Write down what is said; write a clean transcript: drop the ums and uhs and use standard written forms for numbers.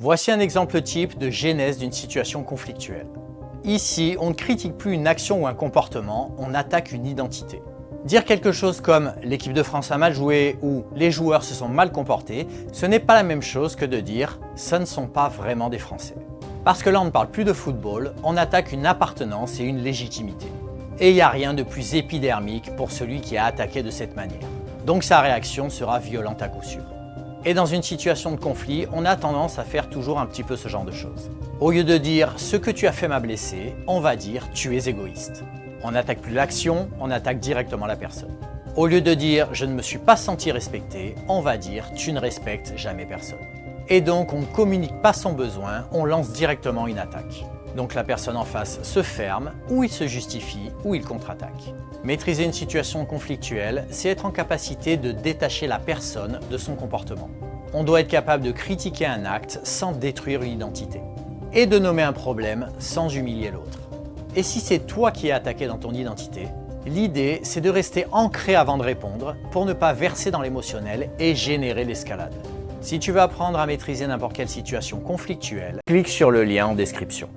Voici un exemple type de genèse d'une situation conflictuelle. Ici, on ne critique plus une action ou un comportement, on attaque une identité. Dire quelque chose comme « l'équipe de France a mal joué » ou « les joueurs se sont mal comportés », ce n'est pas la même chose que de dire « ce ne sont pas vraiment des Français ». Parce que là, on ne parle plus de football, on attaque une appartenance et une légitimité. Et il n'y a rien de plus épidermique pour celui qui a attaqué de cette manière. Donc sa réaction sera violente à coup sûr. Et dans une situation de conflit, on a tendance à faire toujours un petit peu ce genre de choses. Au lieu de dire « ce que tu as fait m'a blessé », on va dire « tu es égoïste ». On n'attaque plus l'action, on attaque directement la personne. Au lieu de dire « je ne me suis pas senti respecté », on va dire « tu ne respectes jamais personne ». Et donc on ne communique pas son besoin, on lance directement une attaque. Donc la personne en face se ferme, ou il se justifie, ou il contre-attaque. Maîtriser une situation conflictuelle, c'est être en capacité de détacher la personne de son comportement. On doit être capable de critiquer un acte sans détruire une identité. Et de nommer un problème sans humilier l'autre. Et si c'est toi qui es attaqué dans ton identité, l'idée c'est de rester ancré avant de répondre pour ne pas verser dans l'émotionnel et générer l'escalade. Si tu veux apprendre à maîtriser n'importe quelle situation conflictuelle, clique sur le lien en description.